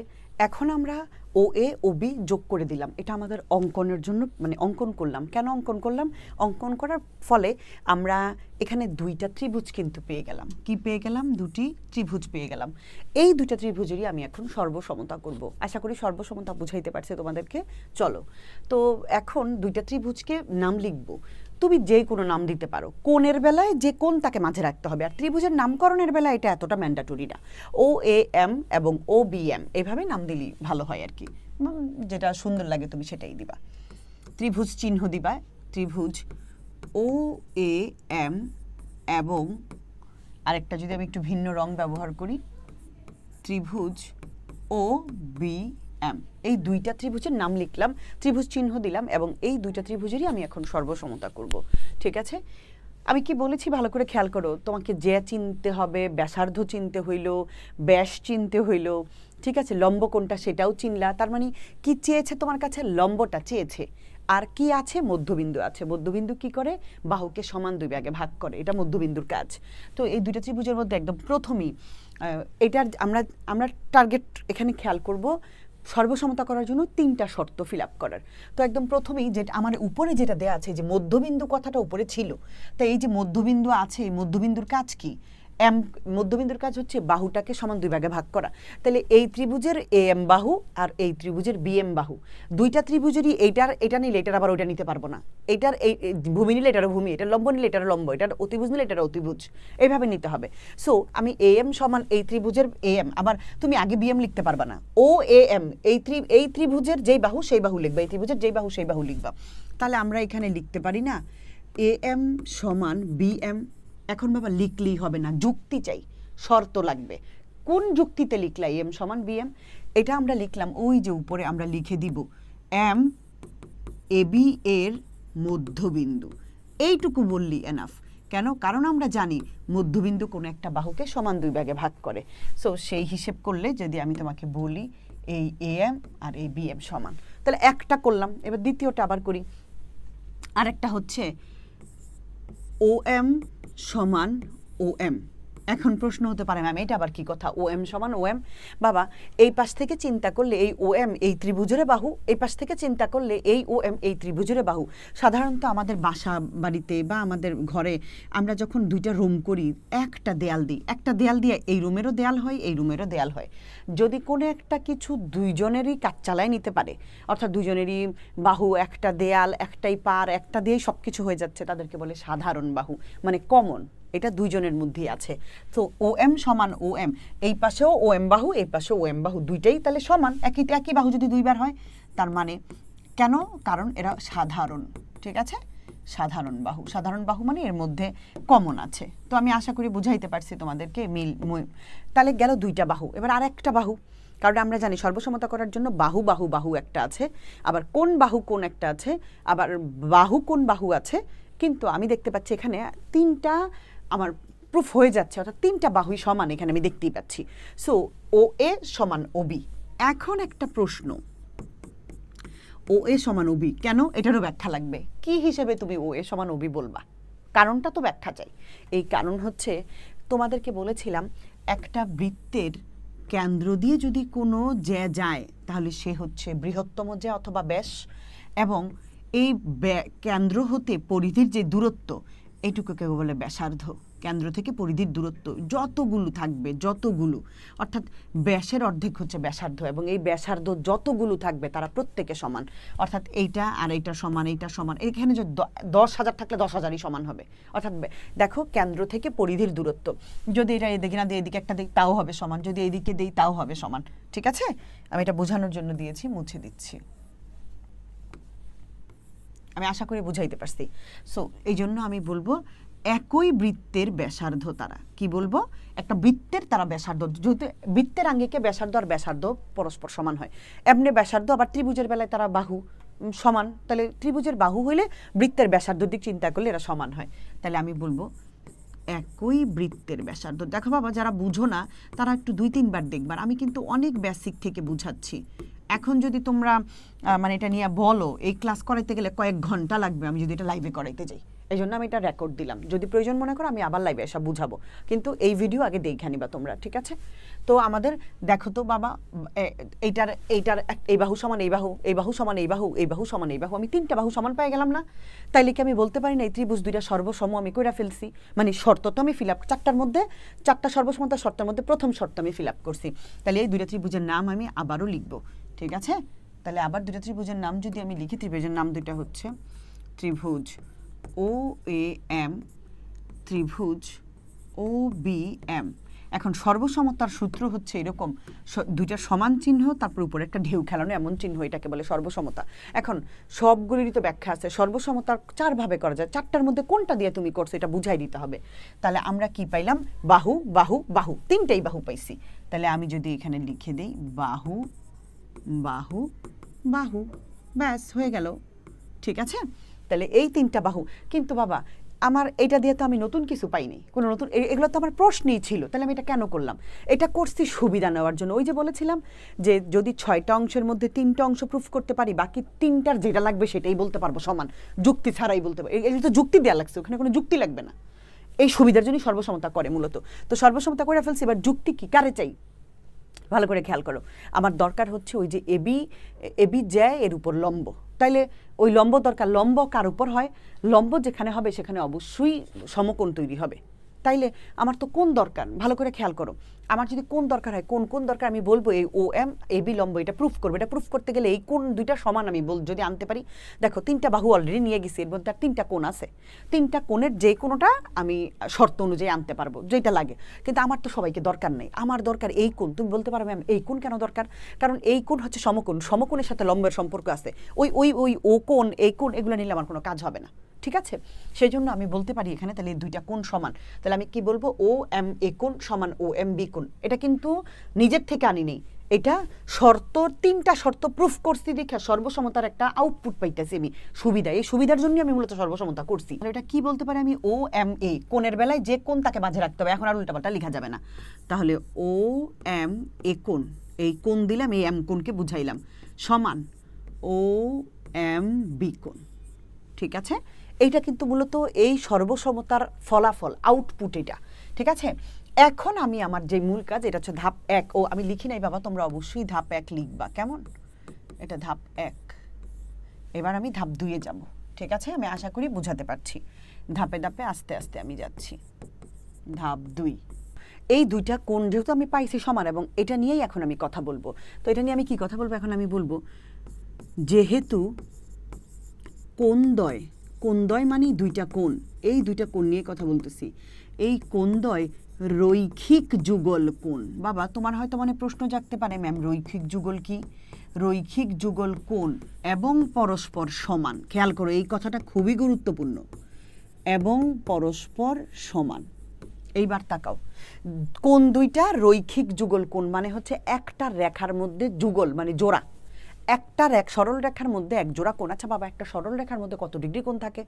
এখন আমরা ও এ ও বি যোগ করে দিলাম, এটা আমাদের অঙ্কনের জন্য, মানে অঙ্কন করলাম। কেন অঙ্কন করলাম? অঙ্কন করার ফলে আমরা এখানে 2টা ত্রিভুজ কিন্তু পেয়ে গেলাম। কি পেয়ে গেলাম? 2টি ত্রিভুজ পেয়ে গেলাম। এই 2টা ত্রিভুজেরই আমি এখন সর্বসমতা করব। আশা করি সর্বসমতা বুঝাইতে পারছে তোমাদেরকে। চলো, তো এখন 2টা ত্রিভুজকে নাম লিখব। তুমি যে কোনো নাম দিতে পারো, কোণের বেলায় যে কোণ তাকে মাঝে রাখতে হবে, আর ত্রিভুজের নামকরণের বেলায় এটা এতটা ম্যান্ডাটরি না। ও এ এম এবং ও বি এম এভাবে নাম দিলেই ভালো হয় আর কি, যেটা সুন্দর লাগে তুমি সেটাই দিবা। ত্রিভুজ চিহ্ন দিবা, ত্রিভুজ ও এ এম এবং আরেকটা যদি আমি একটু ভিন্ন রং ব্যবহার করি, ত্রিভুজ ও বি এম। এই 2টা ত্রিভুজের নাম লিখলাম, ত্রিভুজ চিহ্ন দিলাম, এবং এই 2টা ত্রিভুজেরই আমি এখন সর্বসমতা করব, ঠিক আছে। আমি কি বলেছি ভালো করে খেয়াল করো, তোমাকে যে চিনতে হবে, ব্যাসার্ধ চিনতে হইল, ব্যাস চিনতে হইল, ঠিক আছে, লম্ব কোনটা সেটাও চিনলা। তার মানে কি চেয়েছে তোমার কাছে? লম্বটা চেয়েছে। আর কি আছে? মধ্যবিন্দু আছে। মধ্যবিন্দু কি করে? বাহুকে সমান 2 ভাগে ভাগ করে, এটা মধ্যবিন্দুর কাজ। তো এই 2টা ত্রিভুজের মধ্যে একদম প্রথমেই এটার আমরা টার্গেট এখানে খেয়াল করব, সর্বসমতা করার জন্য 3টা শর্ত ফিল আপ করার। তো একদম প্রথমেই যেটা আমার উপরে যেটা দেয়া আছে, যে মধ্যবিন্দু কথাটা উপরে ছিল, তাই এই যে মধ্যবিন্দু আছে, এই মধ্যবিন্দুর কাজ কি? মধ্যবিন্দুর কাজ হচ্ছে বাহুটাকে সমান 2 ভাগে ভাগ করা। তাহলে এই ত্রিভুজের এ এম বাহু আর এই ত্রিভুজের বি এম বাহু, 2টা ত্রিভুজেরই এটা নিলে এটার আবার ওইটা নিতে পারবো না, এটার এই ভূমি নিলে এটারও ভূমি, এটার লম্ব নিলে এটার লম্ব, এটার অতিভুজ নিলে এটার অতিভুজ, এইভাবে নিতে হবে। সো আমি এ এম সমান এই ত্রিভুজের এ এম, আবার তুমি আগে বি এম লিখতে পারবা না, ও এ এম এই ত্রিভুজের যেই বাহু সেই বাহু লিখবা, এই ত্রিভুজের যেই বাহু সেই বাহু লিখবা। তাহলে আমরা এখানে লিখতে পারি না এ এম সমান বি এম। এখন বাবা লিখলেই হবে না, যুক্তি চাই, শর্ত লাগবে। কোন যুক্তিতে লিখলা এম সমান বি এম? এটা আমরা লিখলাম ওই যে উপরে আমরা লিখে দিব এম এ বি এর মধ্যবিন্দু, এইটুকু বললি এনাফ। কেন? কারণ আমরা জানি মধ্যবিন্দু কোনো একটা বাহুকে সমান 2 ভাগে ভাগ করে। সো সেই হিসেব করলে যদি আমি তোমাকে বলি এই এ এম আর এই বি এম সমান, তাহলে একটা করলাম। এবার দ্বিতীয়টা আবার করি। আরেকটা হচ্ছে ও এম সমান ও এম। এখন প্রশ্ন হতে পারে, ম্যাম এটা আবার কি কথা? ও এম সমান ও এম। বাবা, এই পাশ থেকে চিন্তা করলে এই ও এম এই ত্রিভুজের বাহু, এই পাশ থেকে চিন্তা করলে এই ও এম এই ত্রিভুজের বাহু। সাধারণত আমাদের বাসা বাড়িতে বা আমাদের ঘরে আমরা যখন 2টা রুম করি, একটা দেয়াল দিই, একটা দেয়াল দিয়ে এই রুমেরও দেয়াল হয়, এই রুমেরও দেয়াল হয়। যদি কোনো একটা কিছু 2জনেরই কাজ চালায় নিতে পারে, অর্থাৎ 2জনেরই বাহু, একটা দেয়াল, একটাই পার, একটা দিয়েই সব কিছু হয়ে যাচ্ছে, তাদেরকে বলে সাধারণ বাহু, মানে কমন। এটা 2জনের মধ্যেই আছে। তো ও এম সমান ও এম, এই পাশেও ও এম বাহু, এই পাশেও ও এম বাহু, দুইটাই তাহলে সমান। একই বাহু যদি 2বার হয়, তার মানে কেন? কারণ এরা সাধারণ, ঠিক আছে, সাধারণ বাহু। সাধারণ বাহু মানে এর মধ্যে কমন আছে। তো আমি আশা করি বুঝাইতে পারছি তোমাদেরকে তাহলে গেল 2টা বাহু। এবার আর একটা বাহু, কারণ আমরা জানি সর্বসমতা করার জন্য বাহু বাহু বাহু একটা আছে, আবার কোন বাহু কোন একটা আছে, আবার বাহু কোন বাহু আছে। কিন্তু আমি দেখতে পাচ্ছি এখানে 3টা আমার প্রুফ হয়ে যাচ্ছে, অর্থাৎ 3টা বাহুই সমান এখানে আমি দেখতেই পাচ্ছি। সো ও এ সমান ও বি। এখন একটা প্রশ্ন, ও এ সমান ও বি কেন? এটারও ব্যাখ্যা লাগবে। কি হিসেবে তুমি ও এ সমান ও বি বলবা? কারণটা তো ব্যাখ্যা চাই। এই কারণ হচ্ছে, তোমাদেরকে বলেছিলাম একটা বৃত্তের কেন্দ্র দিয়ে যদি কোনো জ্যা যায়, তাহলে সে হচ্ছে বৃহত্তম জ্যা অথবা ব্যাস, এবং এই কেন্দ্র হতে পরিধির যে দূরত্ব, এইটুকুকে বলে ব্যাসার্ধ। কেন্দ্র থেকে পরিধির দূরত্ব যতগুলো থাকবে, যতগুলো, অর্থাৎ ব্যাসের অর্ধেক হচ্ছে ব্যাসার্ধ, এবং এই ব্যাসার্ধ যতগুলো থাকবে তারা প্রত্যেকে সমান। অর্থাৎ এইটা আর এইটা সমান, এইটা সমান। এখানে যদি 10,000 থাকলে 10,000ই সমান হবে। অর্থাৎ দেখো, কেন্দ্র থেকে পরিধির দূরত্ব, যদি এটা এদিকে না দিয়ে এদিকে একটা দিই তাও হবে সমান, যদি এইদিকে দিই তাও হবে সমান। ঠিক আছে, আমি এটা বোঝানোর জন্য দিয়েছি, মুছে দিচ্ছি। আমি আশা করি বুঝাইতে পারছি। সো এই জন্য আমি বলবো একই বৃত্তের ব্যাসার্ধ তারা, কি বলবো, একটা বৃত্তের তারা ব্যাসার্ধ, যেহেতু বৃত্তের আঙ্গিকে ব্যাসার্ধ আর ব্যাসার্ধ পরস্পর সমান হয়, এমনি ব্যাসার্ধ আবার ত্রিভুজের বেলায় তারা বাহু সমান, তাহলে ত্রিভুজের বাহু হইলে বৃত্তের ব্যাসার্ধর দিক চিন্তা করলে এরা সমান হয়। তাহলে আমি বলবো একই বৃত্তের ব্যাসার্ধ। দেখো বাবা, যারা বুঝো না তারা একটু 2-3 বার দেখবার, আমি কিন্তু অনেক বেসিক থেকে বুঝাচ্ছি। এখন যদি তোমরা মানে এটা নিয়ে বলো, এই ক্লাস করাইতে গেলে কয়েক ঘন্টা লাগবে আমি যদি এটা লাইভে করাইতে যাই। এই জন্য আমি এটা রেকর্ড দিলাম, যদি প্রয়োজন মনে করো আমি আবার লাইভে এসে বুঝাবো, কিন্তু এই ভিডিও আগে দেখে নিবা তোমরা, ঠিক আছে? তো আমাদের দেখো তো বাবা, এইটার এইটার এই বাহু সমান এই বাহু, এই বাহু সমান এই বাহু, এই বাহু সমান এই বাহু, আমি 3টা বাহু সমান পেয়ে গেলাম না? তাইলে কি আমি বলতে পারি না এই ত্রিভুজ 2টা সর্বসম আমি কইরা ফেলছি? মানে শর্ত তো আমি ফিল আপ, 4টার মধ্যে 4টা সর্বসমতার শর্তের মধ্যে প্রথম শর্ত আমি ফিল আপ করছি। তাহলে এই 2টা ত্রিভুজের নাম আমি আবারও লিখবো, ঠিক আছে? তাহলে আবার 2টা ত্রিভুজের নাম যদি আমি লিখি, ত্রিভুজের নাম 2টা হচ্ছে ত্রিভুজ ও এ এম, ত্রিভুজ ও বি এম। এখন সর্বসমতার সূত্র হচ্ছে এরকম, 2টা সমান চিহ্ন তারপর উপরে একটা ঢেউ খেলানো এমন চিহ্ন, এটাকে বলে সর্বসমতা। এখন সবগুলিরই তো ব্যাখ্যা আছে, সর্বসমতার 4 ভাবে করা যায়, 4টার মধ্যে কোনটা দিয়ে তুমি করছো এটা বুঝাই দিতে হবে। তাহলে আমরা কি পাইলাম? বাহু বাহু বাহু, 3টাই বাহু পাইছি। তাহলে আমি যদি এখানে লিখে দেই বাহু বাহু বাহু, ব্যাস হয়ে গেল, ঠিক আছে? তাহলে এই 3টা বাহু। কিন্তু বাবা আমার এটা দিয়ে তো আমি নতুন কিছু পাইনি, কোনো নতুন, এগুলো তো আমার প্রশ্নই ছিল, তাহলে আমি এটা কেন করলাম? এটা করছি সুবিধা নেওয়ার জন্য। ওই যে বলেছিলাম যে যদি 6টা অংশের মধ্যে 3টা অংশ প্রুফ করতে পারি, বাকি 3টার যেটা লাগবে সেটাই বলতে পারবো সমান, যুক্তি ছাড়াই বলতে পারবো। এই তো যুক্তি দেওয়া লাগছে, ওখানে কোনো যুক্তি লাগবে না। এই সুবিধার জন্যই সর্বসমতা করে মূলত। তো সর্বসমতা করে ফেলছি, এবার যুক্তি কি, কারে চাই? ভালো করে খেয়াল করো, আমার দরকার হচ্ছে ওই যে এবি, এবি যায় এর উপর লম্ব, তাইলে ওই লম্ব দরকার। লম্ব কার উপর হয়? লম্ব যেখানে হবে সেখানে অবশ্যই সমকোণ তৈরি হবে। তাইলে আমার তো কোণ দরকার, ভালো করে খেয়াল করো, আমার যদি কোণ দরকার হয়, কোণ দরকার, আমি বলবো এই ও এম এবি লম্ব, এটা প্রুফ করবো। এটা প্রুফ করতে গেলে এই কোণ 2টা সমান আমি যদি আনতে পারি, দেখো 3টা বাহু অলরেডি নিয়ে গেছি, এর মধ্যে আর 3টা কোণ আছে, 3টা কোণের যে কোনোটা আমি শর্ত অনুযায়ী আনতে পারবো যেটা লাগে। কিন্তু আমার তো সবাইকে দরকার নেই, আমার দরকার এই কোণ। তুমি বলতে পারো ম্যাম এই কোণ কেন দরকার? কারণ এই কোণ হচ্ছে সমকোণ, সমকোণের সাথে লম্বের সম্পর্ক আছে। ওই ওই ওই ও কোণ এই কোণ এগুলো নিলে আমার কোনো কাজ হবে না, ঠিক আছে? সেই জন্য আমি বলতে পারি এখানে তাহলে এই 2টা কোণ সমান, তাহলে আমি কি বলবো? ও এম এ কোণ সমান ও এম বি কোণ। এটা কিন্তু নিজের থেকে আনি নেই, এটা শর্ত, 3টা শর্ত প্রুফ করছি দেখে সর্বসমতার একটা আউটপুট পাইতেছি আমি। সুবিধা, এই সুবিধার জন্য আমি মূলত সর্বসমতা করছি। এটা কি বলতে পারি আমি? ও এম এ কোণের বেলায় যে কোণ তাকে মাঝে রাখতে হবে, এখন আর উল্টাপাল্টা লেখা যাবে না। তাহলে ও এম এ কোণ, এই কোণ দিলাম, এই এম কোণকে বুঝাইলাম, সমান ও এম বি কোণ, ঠিক আছে? এইটা কিন্তু মূলত এই সর্বসমতার ফলাফল, আউটপুট এটা, ঠিক আছে? এখন আমি আমার যে মূল কাজ, এটা হচ্ছে ধাপ 1। ও আমি লিখি নাই বাবা, তোমরা অবশ্যই ধাপ 1 লিখবা, কেমন? এটা ধাপ 1। এবার আমি ধাপ 2-এ যাব, ঠিক আছে? আমি আশা করি বুঝাতে পারছি। ধাপে ধাপে আস্তে আস্তে আমি যাচ্ছি। ধাপ 2, এই 2টা কোণ যেহেতু আমি পাইছি সমান, এবং এটা নিয়েই এখন আমি কথা বলবো। তো এটা নিয়ে আমি কি কথা বলবো? এখন আমি বলবো যেহেতু কোণদ্বয়, কোণদ্বয় মানে 2টা কোণ, এই 2টা কোণ নিয়ে কথা বলতেছি, এই কোণদ্বয় রৈখিক যুগল কোণ। বাবা তোমার হয়তো মনে প্রশ্ন জাগতে পারে, ম্যাম রৈখিক যুগল কি? রৈখিক যুগল কোণ এবং পরস্পর সমান। খেয়াল করো, এই কথাটা খুবই গুরুত্বপূর্ণ, এবং পরস্পর সমান। এইবার তাকাও, কোণ 2টা রৈখিক যুগল কোণ মানে হচ্ছে একটা রেখার মধ্যে যুগল মানে জোড়া, একটা সরল রেখার মধ্যে এক জোড়া কোণ। আচ্ছা বাবা, একটা সরল রেখার মধ্যে কত ডিগ্রি কোণ থাকে?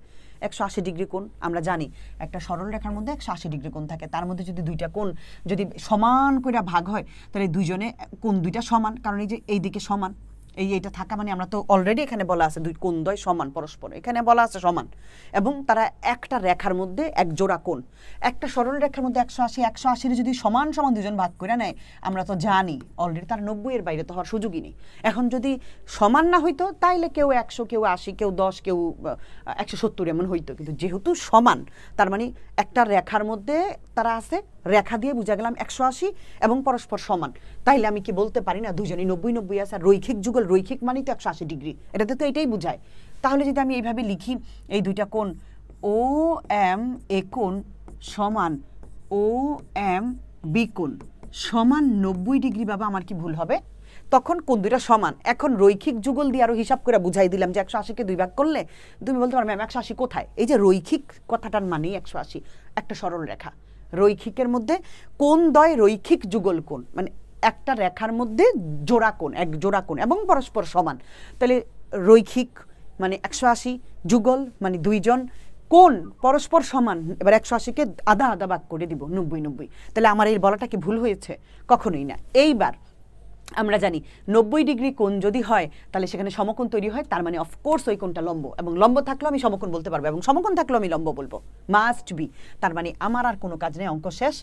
180 ডিগ্রি কোণ। আমরা জানি একটা সরল রেখার মধ্যে 180 ডিগ্রি কোণ থাকে। তার মধ্যে যদি 2টা কোণ যদি সমান করে ভাগ হয়, তাহলে দুইজনে কোণ 2টা সমান, কারণ এই যে এই দিকে সমান, এইটা থাকা মানে আমরা তো অলরেডি এখানে বলা আছে দুই কোণদ্বয় সমান পরস্পর, এখানে বলা আছে সমান, এবং তারা একটা রেখার মধ্যে এক জোড়া কোণ। একটা সরল রেখার মধ্যে 180, 180 যদি সমান সমান দুজন ভাগ করে নেয়, আমরা তো জানি অলরেডি তার 90 এর বাইরে তো হওয়ার সুযোগই নেই। এখন যদি সমান না হইতো তাইলে কেউ 100, কেউ 80, কেউ 10, কেউ 170 এমন হইতো, কিন্তু যেহেতু সমান, তার মানে একটা রেখার মধ্যে তারা আছে, রেখা দিয়ে বুঝা গেলাম 180 এবং পরস্পর সমান। তাইলে আমি কি বলতে পারি না দুজনই 90-90 আছে? আর রৈখিক যুগল, রৈখিক মানে তো 180 ডিগ্রি, এটাতে তো এটাই বুঝায়। তাহলে যদি আমি এইভাবে লিখি, এই 2টা কোণ ও এম এ কোণ সমান ও এম বি কোণ সমান 90 ডিগ্রি, বাবা আমার কি ভুল হবে? তখন কোন দুইটা সমান। এখন রৈখিক যুগল দিয়ে আরো হিসাব করে বুঝাই দিলাম যে 180-কে 2 ভাগ করলে তুমি বলতে পারো ম্যাম 180 কোথায়? এই যে রৈখিক কথাটার মানেই 180, একটা সরল রেখা। রৈখিকের মধ্যে কোন দ্বয় রৈখিক যুগল কোণ, মানে একটা রেখার মধ্যে জোড়া কোণ, এক জোড়া কোণ এবং পরস্পর সমান। তাহলে রৈখিক মানে 180, যুগল মানে দুইজন, কোণ পরস্পর সমান। এবার 180-কে আধা আধা ভাগ করে দিব, 90-90। তাহলে আমার এই বলাটা কি ভুল হয়েছে? কখনোই না। এইবার আমরা জানি 90 ডিগ্রি কোণ যদি হয় তাহলে সেখানে সমকোণ তৈরি হয়, তার মানে অফকোর্স ওই কোণটা লম্ব, এবং লম্ব থাকলেও আমি সমকোণ বলতে পারবো, এবং সমকোণ থাকলেও আমি লম্ব বলবো, মাস্ট বি। তার মানে আমার আর কোনো কাজ নেই, অঙ্ক শেষ।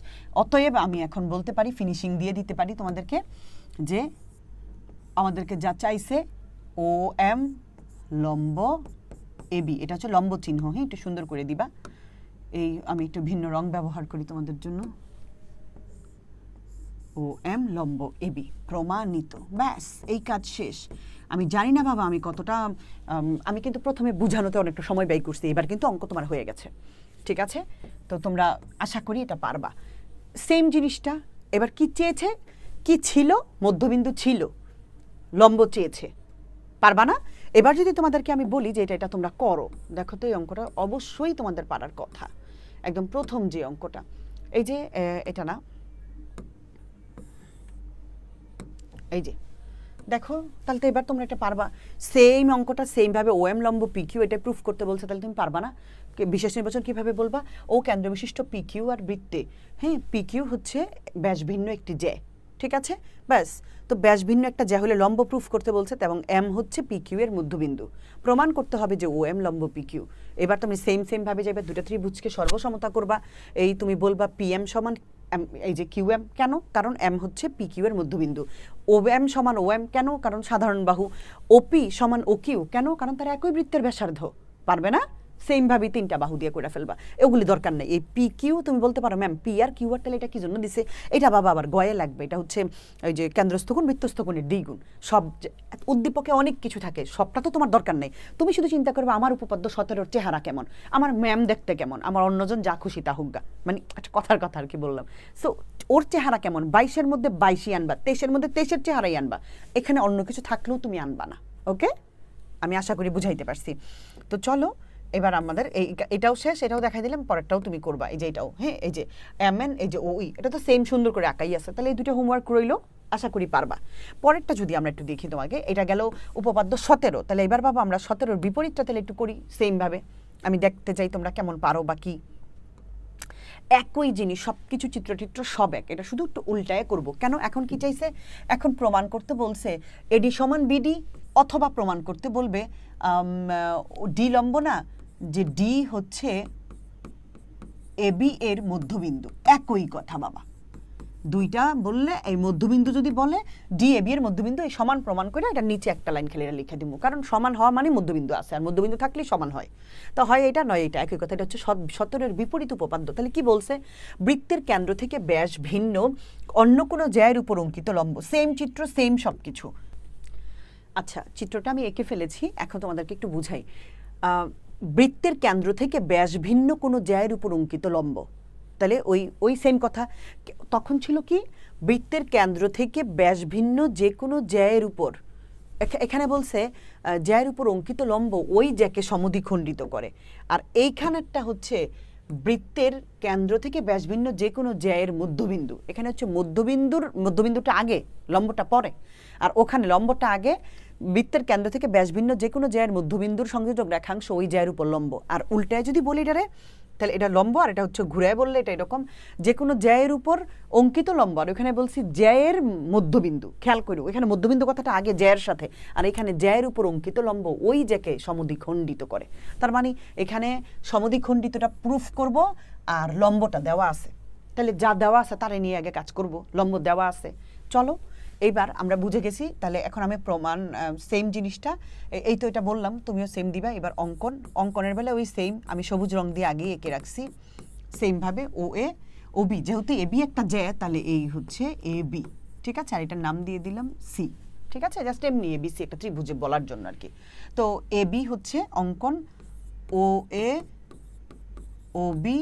অতএব আমি এখন বলতে পারি, ফিনিশিং দিয়ে দিতে পারি তোমাদেরকে, যে আমাদেরকে যা চাইছে ও এম লম্ব এ বি, এটা হচ্ছে লম্ব চিহ্ন। হ্যাঁ, একটু সুন্দর করে দিবা। এই আমি একটু ভিন্ন রং ব্যবহার করি তোমাদের জন্য। ও এম লম্ব এ বি প্রমাণিত, ব্যাস এই কাজ শেষ। আমি জানি না বাবা আমি কতটা, আমি কিন্তু প্রথমে বুঝানোতে অনেকটা সময় ব্যয় করছি, এবার কিন্তু অঙ্ক তোমার হয়ে গেছে, ঠিক আছে? তো তোমরা আশা করি এটা পারবা। সেম জিনিসটা এবার কি চেয়েছে, কি ছিল, মধ্যবিন্দু ছিল, লম্ব চেয়েছে, পারবা না? এবার যদি তোমাদেরকে আমি বলি যে এটা তোমরা করো, দেখো তো এই অঙ্কটা অবশ্যই তোমাদের পারার কথা। একদম প্রথম যে অঙ্কটা, এই যে এটা না, এই যে দেখো, তাহলে তো এবার তোমরা এটা পারবা। সেম অঙ্কটা সেমভাবে ও এম লম্ব পি কিউ এটা প্রুফ করতে বলছে, তাহলে তুমি পারবা না? বিশেষ নির্বাচন কিভাবে বলবা? ও কেন্দ্র বিশিষ্ট পি কিউ আর বৃত্তে, হ্যাঁ পি কিউ হচ্ছে ব্যাস ভিন্ন একটি জ্যা, ঠিক আছে? ব্যাস, তো ব্যাস ভিন্ন একটা জ্যা হলে লম্ব প্রুফ করতে বলছে, এবং এম হচ্ছে পি কিউ এর মধ্যবিন্দু। প্রমাণ করতে হবে যে ও এম লম্ব পি কিউ। এবার তুমি সেম ভাবে যাবে, দুটা ত্রিভুজকে সর্বসমতা করবা। এই তুমি বলবা পি এম সমান এই যে কিউ এম, কেন? কারণ এম হচ্ছে পি কিউ এর মধ্যবিন্দু। ও এম সমান ও এম, কেন? কারণ সাধারণ বাহু। ওপি সমান ও কিউ, কেন? কারণ তারা একই বৃত্তের ব্যাসার্ধ। পারবে না? সেমভাবে 3টা বাহু দিয়ে করে ফেলবা, এগুলি দরকার নেই। এই পি কিউ তুমি বলতে পারো ma'am P R Q R, তাহলে এটা কি জন্য দিছে? এটা বাবা আবার গয়ে লাগবে, এটা হচ্ছে ওই যে কেন্দ্রস্থ কোণ বৃত্তস্থ কোণের দ্বিগুণ। সব উদ্দীপকে অনেক কিছু থাকে, সবটা তো তোমার দরকার নেই। তুমি শুধু চিন্তা করবে আমার উপপাদ্য 17-র চেহারা কেমন, আমার ম্যাম দেখতে কেমন, আমার অন্যজন যা খুশি তা হোক গা, মানে একটা কথার কথা আর কি বললাম। সো ওর চেহারা কেমন, 22-এর মধ্যে 22ই আনবা, 23-এর মধ্যে 23-এর চেহারাই আনবা, এখানে অন্য কিছু থাকলেও তুমি আনবা না। ওকে, আমি আশা করি বুঝাইতে পারছি। তো চলো এবার আমাদের এটাও শেষ, এটাও দেখাই দিলাম, পরেরটাও তুমি করবা। এই যে এটাও, হ্যাঁ এই যে এম এন, এই যে ও ই, এটা তো সেম সুন্দর করে আঁকাই আছে। তাহলে এই দুটো হোমওয়ার্ক রইলো, আশা করি পারবা। পরেরটা যদি আমরা একটু দেখি তোমাকে, এটা গেল উপপাদ্য 17। তাহলে এবার বাবা আমরা 17-র বিপরীতটা তাহলে একটু করি সেমভাবে। আমি দেখতে চাই তোমরা কেমন পারো বা কি। একই জিনিস, সব কিছু চিত্রটিত্র সব এক, এটা শুধু একটু উল্টায় করব। কেন? এখন কি চাইছে? এখন প্রমাণ করতে বলছে এডি সমান বিডি, অথবা প্রমাণ করতে বলবে ডি লম্ব না, যে ডি হচ্ছে এবি এর মধ্যবিন্দু। একই কথা বাবা, দুইটা বললে এই মধ্যবিন্দু যদি বলে ডি এবি এর মধ্যবিন্দু, এই সমান প্রমাণ করে এটা নিচে একটা লাইন খেলে লিখে দিব, কারণ সমান হওয়া মানে মধ্যবিন্দু আছে, আর মধ্যবিন্দু থাকলে সমান হয়। তো হয় এটা নয় এটা, একই কথা। এটা হচ্ছে 17-এর বিপরীত উপপাদ্য। তাহলে কি বলছে? বৃত্তের কেন্দ্র থেকে ব্যাস ভিন্ন অন্য কোনো জ্যায়ের উপর অঙ্কিত লম্ব। সেম চিত্র, সেম সব কিছু। আচ্ছা, চিত্রটা আমি এঁকে ফেলেছি, এখন তোমাদেরকে একটু বুঝাই। বৃত্তের কেন্দ্র থেকে ব্যাস ভিন্ন কোনো জ্যায়ের উপর অঙ্কিত লম্ব, তাহলে ওই সেম কথা। তখন ছিল কি? বৃত্তের কেন্দ্র থেকে ব্যাস ভিন্ন যে কোনো জ্যায়ের উপর, এখানে বলছে জ্যায়ের উপর অঙ্কিত লম্ব ওই জ্যাকে সমদ্বিখণ্ডিত করে। আর এইখানেরটা হচ্ছে বৃত্তের কেন্দ্র থেকে ব্যাস ভিন্ন যে কোনো জ্যায়ের মধ্যবিন্দু। এখানে হচ্ছে মধ্যবিন্দুটা আগে, লম্বটা পরে। আর ওখানে লম্বটা আগে, বৃত্তের কেন্দ্র থেকে ব্যাস ভিন্ন যে কোনো জ্যায়ের মধ্যবিন্দুর সংযোজক রেখাংশ ওই জ্যায়ের উপর লম্ব। আর উল্টায় যদি বলি এটারে, তাহলে এটা লম্ব, আর এটা হচ্ছে ঘুরায় বললে এটা এরকম, যে কোনো জ্যায়ের উপর অঙ্কিত লম্ব। আর ওখানে বলছি জ্যায়ের মধ্যবিন্দু, খেয়াল করো এখানে মধ্যবিন্দু কথাটা আগে জ্যায়ের সাথে, আর এখানে জ্যায়ের উপর অঙ্কিত লম্ব ওই জ্যাকে সমদ্বিখণ্ডিত করে। তার মানে এখানে সমদ্বিখণ্ডিতটা প্রুফ করব, আর লম্বটা দেওয়া আছে। তাহলে যা দেওয়া আছে তারে নিয়ে আগে কাজ করব, লম্ব দেওয়া আছে। চলো এইবার আমরা বুঝে গেছি, তাহলে এখন আমি প্রমাণ সেম জিনিসটা, এই তো এটা বললাম, তুমিও সেম দিবা। এবার অঙ্কনের বেলা ওই সেম, আমি সবুজ রং দিয়ে আগেই এঁকে রাখছি সেমভাবে। ও এ ও বি, যেহেতু এ বি একটা জ্যা, তাহলে এই হচ্ছে এ বি, ঠিক আছে? আর এটার নাম দিয়ে দিলাম সি, ঠিক আছে? জাস্ট এমনি এ বি সি একটা ত্রিভুজে বলার জন্য আর কি। তো এ বি হচ্ছে অঙ্কন ও এ ও বি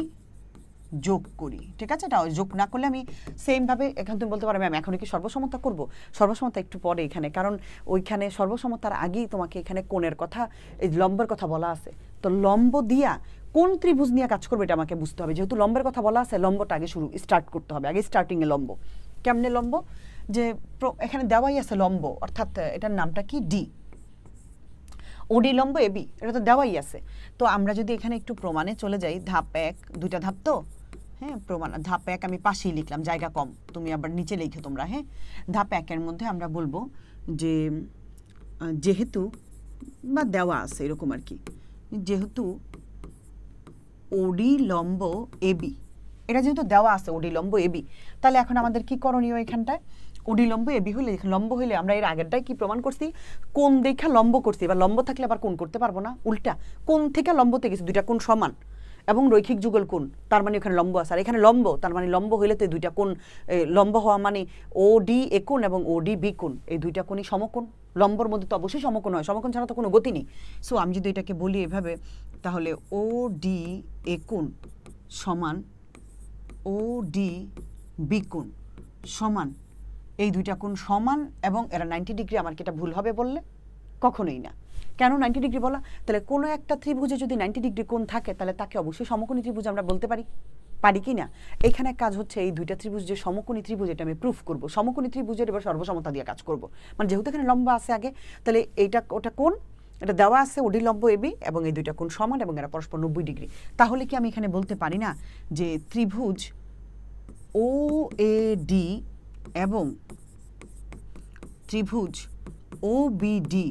যোগ করি, ঠিক আছে? এটা যোগ না করলে আমি সেমভাবে এখন তুমি বলতে পারো ম্যাম এখন কি সর্বসমতা করব? সর্বসমতা একটু পরে এখানে, কারণ ওইখানে সর্বসমতার আগেই তোমাকে এখানে কোণের কথা, এই লম্বের কথা বলা আছে। তো লম্ব দিয়া কোন ত্রিভুজ নিয়ে কাজ করবে এটা আমাকে বুঝতে হবে। যেহেতু লম্বের কথা বলা আছে, লম্বটা আগে স্টার্ট করতে হবে, আগে স্টার্টিংয়ে লম্ব। কেমনে লম্ব? যে এখানে দেওয়াই আছে লম্ব, অর্থাৎ এটার নামটা কি, ডি, ওডি লম্ব এবি, এটা তো দেওয়াই আছে। তো আমরা যদি এখানে একটু প্রমাণে চলে যাই, ধাপ 1, দুইটা ধাপ তো, হ্যাঁ, প্রমাণ ধাপ 1 আমি পাশেই লিখলাম, জায়গা কম, তুমি আবার নিচে লিখো তোমরা, হ্যাঁ। ধাপ 1-এর মধ্যে আমরা বলবো যে যেহেতু বা দেওয়া আছে এরকম আর কি, যেহেতু ওডি লম্ব এবি, এটা যেহেতু দেওয়া আছে ওডি লম্ব এবি, তাহলে এখন আমাদের কি করণীয় এখানটায়? ওডি লম্ব এবি হলে, লম্ব হইলে আমরা এর আগেরটাই কি প্রমাণ করছি, কোণ দেখা লম্ব করছি। এবার লম্ব থাকলে আবার কোণ করতে পারবো না, উল্টা কোণ থেকে লম্বতে গেছি, দুইটা কোণ সমান এবং রৈখিক যুগল কোণ, তার মানে ওখানে লম্ব আছে। আর এখানে লম্ব, তার মানে লম্ব হইলে তো দুইটা কোণ লম্ব হওয়া মানে ও ডি এ কোণ এবং ও ডি বি কোণ, এই দুইটা কোণই সমকোণ। লম্বর মধ্যে তো অবশ্যই সমকোণ হয়, সমকোণ ছাড়া তো কোনো গতি নেই। সো আমি যদি এটাকে বলি এভাবে, তাহলে ও ডি এ কোণ সমান ও ডি বি কোণ সমান, এই দুইটা কোণ সমান এবং এরা 90 ডিগ্রি। আমার কি এটা ভুল হবে বললে? কখনোই না। কেন 90 ডিগ্রি বলা? তাহলে কোনো একটা ত্রিভুজে যদি 90 ডিগ্রি কোণ থাকে, তাহলে তাকে অবশ্যই সমকোণী ত্রিভুজ আমরা বলতে পারি, পারি কি না? এখানে কাজ হচ্ছে এই দুইটা ত্রিভুজ যে সমকোণী ত্রিভুজ, এটা আমি প্রুফ করব। সমকোণী ত্রিভুজের এবার সর্বসমতা দিয়ে কাজ করব, মানে যেহেতু এখানে লম্ব আছে আগে, তাহলে এইটা ওটা কোণ, এটা দেওয়া আছে ওডি লম্ব এবি এবং এই দুইটা কোণ সমান এবং এরা পরস্পর 90 ডিগ্রি। তাহলে কি আমি এখানে বলতে পারি না যে ত্রিভুজ ও এ ডি এবং ত্রিভুজ ও বি ডি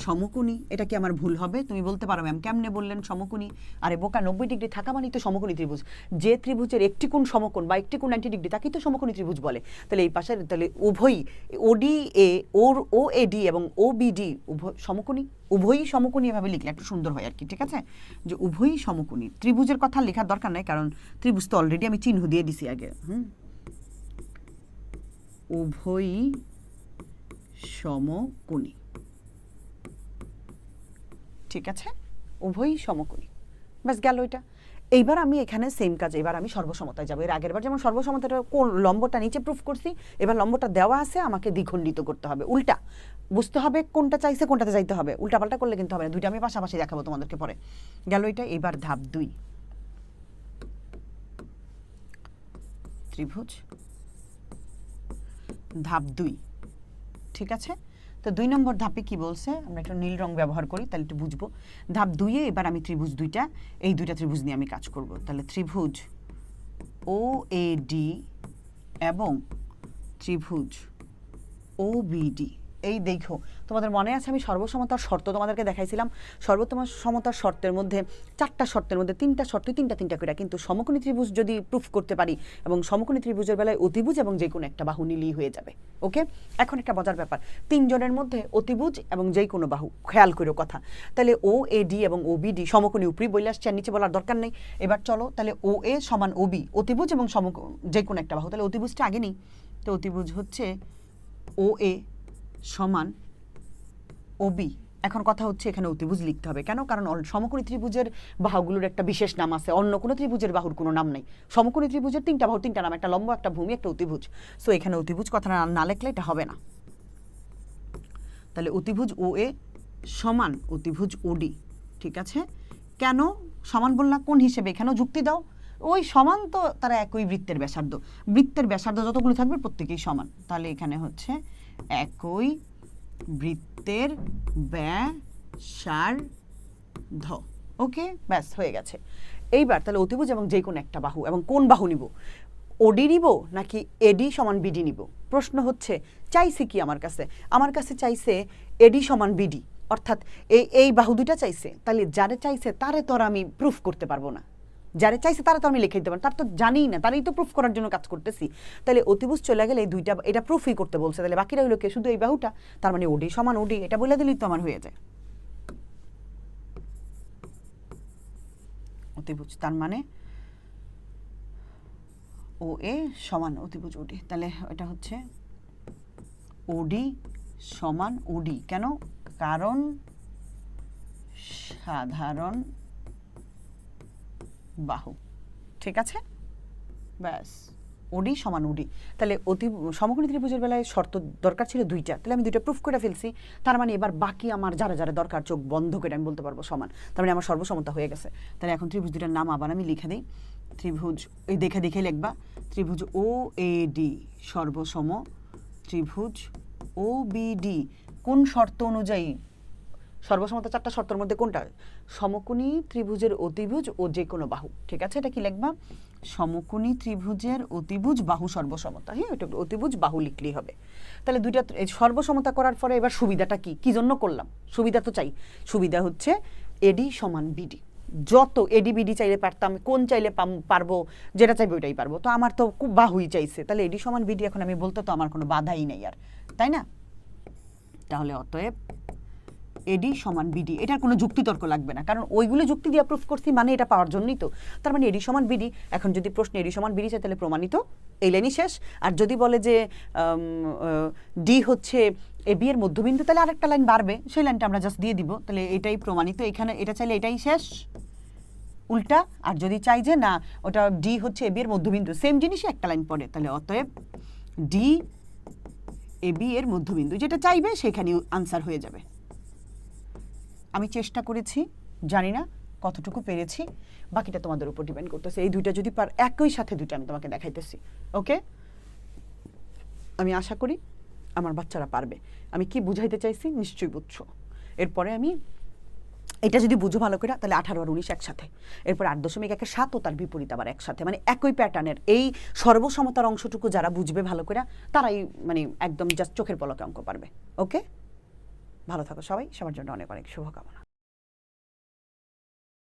সমকোণী? এটা কি আমার ভুল হবে? তুমি বলতে পারো ম্যাম কেমনে বললেন সমকোণী? আরে বোকা, 90 ডিগ্রি থাকা মানেই তো সমকোণী ত্রিভুজ। যে ত্রিভুজের একটি কোণ সমকোণ বা একটি কোণ 90 ডিগ্রি, তাকেই তো সমকোণী ত্রিভুজ বলে। তাহলে এই পাশে তাহলে উভয়ই ওডি এ ও এ ডি এবং ও বি ডি উভয় সমকোণী, উভয়ই সমকোণী এভাবে লিখলে একটু সুন্দর হয় আর কি, ঠিক আছে? যে উভয়ই সমকোণী। ত্রিভুজের কথা লেখার দরকার নাই, কারণ ত্রিভুজ তো অলরেডি আমি চিহ্ন দিয়ে দিছি আগে। উভয়ই সমকোণী, ঠিক আছে? উভয়ই সমকোণী, ব্যাস গেল এটা। এইবার আমি এখানে সেম কাজ, এবার আমি সর্বসমতায় যাবো। এর আগের বার যেমন সর্বসমতাটা কোন লম্বটা নিচে প্রুফ করছি, এবার লম্বটা দেওয়া আছে, আমাকে দ্বিখণ্ডিত করতে হবে, উল্টা বুঝতে হবে কোনটা চাইছে কোনটাতে যাইতে হবে। উল্টা পাল্টা করলে কিন্তু হবে না, দুইটা আমি পাশাপাশি দেখাবো তোমাদেরকে পরে। গেল এটা। এবার ধাপ 2, ত্রিভুজ ধাপ 2, ঠিক আছে? তো 2 নম্বর ধাপে কি বলছে, আমরা একটু নীল রং ব্যবহার করি তাহলে একটু বুঝবো। ধাপ 2-এ এবার আমি ত্রিভুজ দুইটা, এই দুইটা ত্রিভুজ নিয়ে আমি কাজ করব। তাহলে ত্রিভুজ ও এ ডি এবং ত্রিভুজ ও বি ডি। এই দেখো, তোমাদের মনে আছে আমি সর্বসমতার শর্ত তোমাদেরকে দেখাইছিলাম। সর্বসমতার শর্তের মধ্যে 4টা শর্তের মধ্যে 3টা শর্ত, 3টা করে, কিন্তু সমকোণী ত্রিভুজ যদি প্রুফ করতে পারি এবং সমকোণী ত্রিভুজের বেলায় অতিভুজ এবং যে কোনো একটা বাহু নিলেই হয়ে যাবে। ওকে, এখন একটা মজার ব্যাপার, 3 জনের মধ্যে অতিভুজ এবং যে কোনো বাহু, খেয়াল করো কথা। তাহলে ও এ ডি এবং ও বি ডি সমকোণী, উপরি বলে আসছে আর নিচে বলার দরকার নেই। এবার চলো, তাহলে ও এ সমান ও বি, অতিভুজ এবং যে কোনো একটা বাহু। তাহলে অতিভুজটা আগে নেই, তো অতিভুজ হচ্ছে ও এ সমান ওবি। এখন কথা হচ্ছে এখানে অতিভুজ লিখতে হবে কেন? কারণ সমকোণী ত্রিভুজের বাহুগুলোর একটা বিশেষ নাম আছে, অন্য কোনো ত্রিভুজের বাহুর কোনো নাম নেই। সমকোণী ত্রিভুজের 3টা বাহু, 3টা নাম, একটা লম্ব, একটা ভূমি, একটা অতিভুজ। সো এখানে অতিভুজ কথাটা না লিখলে এটা হবে না। তাহলে অতিভুজ ও এ সমান অতিভুজ ওডি, ঠিক আছে? কেন সমান বললাম? কোন হিসেবে? এখানেও যুক্তি দাও। ওই সমান তো তারা একই বৃত্তের ব্যাসার্ধ, বৃত্তের ব্যাসার্ধ যতগুলো থাকবে প্রত্যেকেই সমান। তাহলে এখানে হচ্ছে একই বৃত্তের ব্যাসার্ধ। ওকে, ব্যাস হয়ে গেছে। এইবার তাহলে অতিভুজ এবং যে কোনো একটা বাহু, এবং কোন বাহু নিব? ওডি নিব নাকি এডি সমান বিডি নিব? প্রশ্ন হচ্ছে চাইছে কি আমার কাছে? আমার কাছে চাইছে এডি সমান বিডি, অর্থাৎ এই বাহু দুইটা চাইছে। তাহলে যারে চাইছে তারে তো আর আমি প্রুফ করতে পারবো না, যারে চাইছে তারা তো আমি লিখে দিতে পারবো, তার তো জানি না, তারই তো প্রুফ করার জন্য কাজ করতেছি। তাহলে অতিভুজ চলে গেলে এই দুইটা, এটা প্রুফই করতে বলছে, তাহলে বাকিরা হলো কে? শুধু এই বাহুটা, তার মানে ওডি সমান ওডি, এটা বলে দিলেই তো আমার হয়ে যায় অতিভুজ। তার মানে ও এ সমান অতিভুজ ওডি। তাহলে এটা হচ্ছে ওডি সমান ওডি। কেন? কারণ সাধারণ বাহু, ঠিক আছে? ব্যাস ওডি সমান ওডি। তাহলে সমকোণী ত্রিভুজের বেলায় শর্ত দরকার ছিল দুইটা, তাহলে আমি দুইটা প্রুফ করে ফেলছি। তার মানে এবার বাকি আমার যারা যারা দরকার চোখ বন্ধ করে আমি বলতে পারবো সমান, তার মানে আমার সর্বসমতা হয়ে গেছে। তাহলে এখন ত্রিভুজ দুটার নাম আবার আমি লিখে দিই। ত্রিভুজ এই দেখে দেখে লিখবা, ত্রিভুজ ও এ ডি সর্বসম, ত্রিভুজ ও বি ডি কোন শর্ত অনুযায়ী? সর্বসমতা চারটা শর্তের মধ্যে কোনটা? সমকোণী ত্রিভুজের অতিভুজ ও যে কোনো বাহু। ঠিক আছে, এটা কি লিখবা? সমকোণী ত্রিভুজের অতিভুজ বাহু সর্বসমতা। হ্যাঁ, এটা অতিভুজ বাহু লিখলেই হবে। তাহলে দুইটা সর্বসমতা করার পরে এবার সুবিধাটা কি, কি জন্য করলাম? সুবিধা তো চাই। সুবিধা হচ্ছে এডি সমান বিডি। যত এডি বিডি চাইলে পারতাম, কোন চাইলে পারবো, যেটা চাইবে ওইটাই পারবো। তো আমার তো খুব বাহুই চাইছে, তাহলে এডি সমান বিডি এখন আমি বলতে তো আমার কোনো বাধাই নেই আর, তাই না? তাহলে অতএব এডি সমান বিডি, এটার কোনো যুক্তিতর্ক লাগবে না, কারণ ওইগুলো যুক্তি দিয়ে প্রুফ করছি, মানে এটা পাওয়ার জন্যই তো। তার মানে এডি সমান বিডি। এখন যদি প্রশ্ন এডি সমান বিডি চাই তাহলে প্রমাণিত, এই লাইনই শেষ। আর যদি বলে যে ডি হচ্ছে এ বি এর মধ্যবিন্দু, তাহলে আরেকটা লাইন বাড়বে, সেই লাইনটা আমরা জাস্ট দিয়ে দিব, তাহলে এটাই প্রমাণিত। এখানে এটা চাইলে এটাই শেষ উল্টা। আর যদি চাই যে না ওটা ডি হচ্ছে এ বি এর মধ্যবিন্দু, সেম জিনিসই একটা লাইন পড়ে, তাহলে অতএব ডি এ বি এর মধ্যবিন্দু, যেটা চাইবে সেখানে আনসার হয়ে যাবে। আমি চেষ্টা করেছি, জানি না কতটুকু পেরেছি, বাকিটা তোমাদের উপর ডিপেন্ড করতেছে। এই দুইটা যদি একই সাথে দুইটা আমি তোমাকে দেখাইতেছি, ওকে? আমি আশা করি আমার বাচ্চারা পারবে। আমি কি বুঝাইতে চাইছি নিশ্চয়ই বুঝছো। এরপরে আমি এটা যদি বুঝো ভালো করে, তাহলে 18 আর 19 একসাথে, এরপর 8.1-7 ও তার বিপরীত আবার একসাথে, মানে একই প্যাটার্নের এই সর্বসমতার অংশটুকু যারা বুঝবে ভালো করে, তারাই মানে একদম জাস্ট চোখের পলকে অঙ্ক পারবে। ওকে, ভালো থাকো সবাই, সবার জন্য অনেক অনেক শুভকামনা।